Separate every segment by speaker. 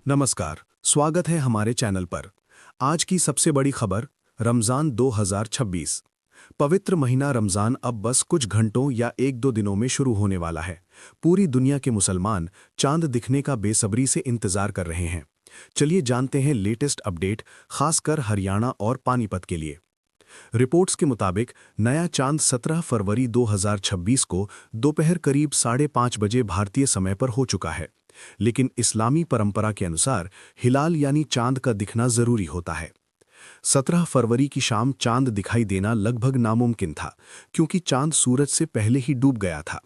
Speaker 1: नमस्कार, स्वागत है हमारे चैनल पर। आज की सबसे बड़ी खबर, रमज़ान 2026। पवित्र महीना रमज़ान अब बस कुछ घंटों या एक दो दिनों में शुरू होने वाला है। पूरी दुनिया के मुसलमान चांद दिखने का बेसब्री से इंतजार कर रहे हैं। चलिए जानते हैं लेटेस्ट अपडेट, खासकर हरियाणा और पानीपत के लिए। रिपोर्ट्स के मुताबिक नया चांद 17 फरवरी 2026 को दोपहर करीब 5:30 बजे भारतीय समय पर हो चुका है। लेकिन इस्लामी परंपरा के अनुसार हिलाल यानी चांद का दिखना जरूरी होता है। 17 फरवरी की शाम चांद दिखाई देना लगभग नामुमकिन था, क्योंकि चांद सूरज से पहले ही डूब गया था।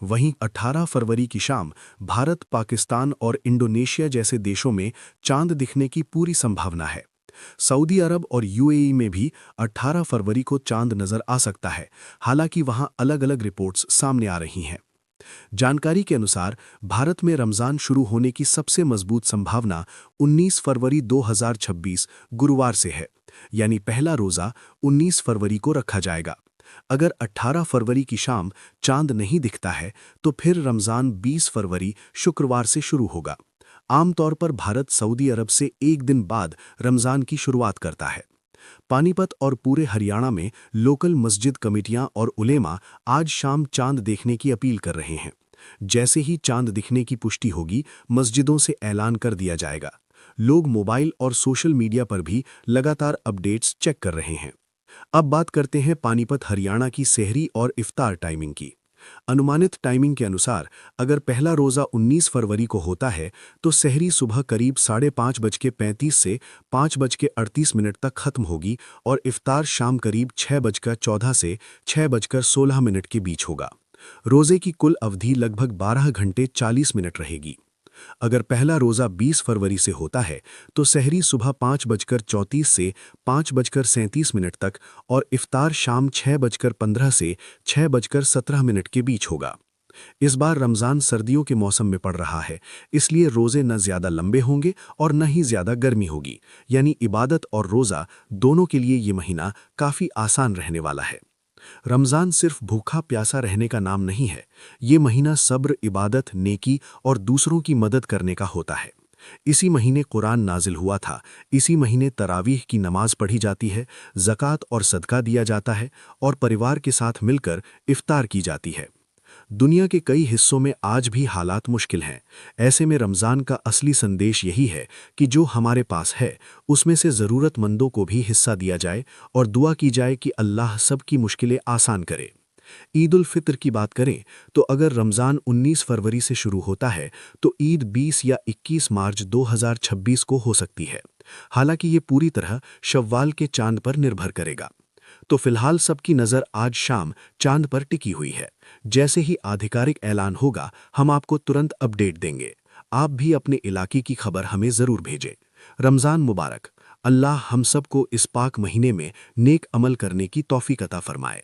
Speaker 1: वहीं 18 फरवरी की शाम भारत, पाकिस्तान और इंडोनेशिया जैसे देशों में चांद दिखने की पूरी संभावना है। सऊदी अरब और यूएई में भी 18 फरवरी को चांद नजर आ सकता है, हालांकि वहां अलग-अलग रिपोर्ट्स सामने आ रही हैं। जानकारी के अनुसार भारत में रमजान शुरू होने की सबसे मजबूत संभावना 19 फरवरी 2026 गुरुवार से है, यानी पहला रोजा 19 फरवरी को रखा जाएगा। अगर 18 फरवरी की शाम चांद नहीं दिखता है, तो फिर रमजान 20 फरवरी शुक्रवार से शुरू होगा। आमतौर पर भारत सऊदी अरब से एक दिन बाद रमजान की शुरुआत करता है। पानीपत और पूरे हरियाणा में लोकल मस्जिद कमेटियां और उलेमा आज शाम चांद देखने की अपील कर रहे हैं। जैसे ही चांद दिखने की पुष्टि होगी, मस्जिदों से ऐलान कर दिया जाएगा। लोग मोबाइल और सोशल मीडिया पर भी लगातार अपडेट्स चेक कर रहे हैं। अब बात करते हैं पानीपत हरियाणा की सेहरी और इफ्तार टाइमिंग की। अनुमानित टाइमिंग के अनुसार अगर पहला रोजा 19 फरवरी को होता है, तो सेहरी सुबह करीब 5:35 से 5:38 तक खत्म होगी और इफ्तार शाम करीब 6:14 से 6:16 के बीच होगा। रोजे की कुल अवधि लगभग 12 घंटे 40 मिनट रहेगी। अगर पहला रोजा 20 फरवरी से होता है, तो सेहरी सुबह 5:34 से 5:37 तक और इफ्तार शाम 6:15 से 6:17 के बीच होगा। इस बार रमजान सर्दियों के मौसम में पड़ रहा है, इसलिए रोजे न ज्यादा लंबे होंगे और न ही ज्यादा गर्मी होगी, यानी इबादत और रोजा दोनों के लिए ये महीना काफी आसान रहने वाला है। रमजान सिर्फ भूखा प्यासा रहने का नाम नहीं है, ये महीना सब्र, इबादत, नेकी और दूसरों की मदद करने का होता है। इसी महीने कुरान नाजिल हुआ था, इसी महीने तरावीह की नमाज पढ़ी जाती है, ज़कात और सदका दिया जाता है और परिवार के साथ मिलकर इफ्तार की जाती है। दुनिया के कई हिस्सों में आज भी हालात मुश्किल हैं। ऐसे में रमज़ान का असली संदेश यही है कि जो हमारे पास है, उसमें से ज़रूरतमंदों को भी हिस्सा दिया जाए और दुआ की जाए कि अल्लाह सबकी मुश्किलें आसान करे। ईद उल फित्र की बात करें, तो अगर रमज़ान 19 फरवरी से शुरू होता है, तो ईद 20 या 21 मार्च 2026 को हो सकती है। हालांकि ये पूरी तरह शव्वाल के चांद पर निर्भर करेगा। तो फिलहाल सबकी नज़र आज शाम चांद पर टिकी हुई है। जैसे ही आधिकारिक ऐलान होगा, हम आपको तुरंत अपडेट देंगे। आप भी अपने इलाके की खबर हमें ज़रूर भेजें। रमज़ान मुबारक। अल्लाह हम सबको इस पाक महीने में नेक अमल करने की तौफीक अता फरमाए।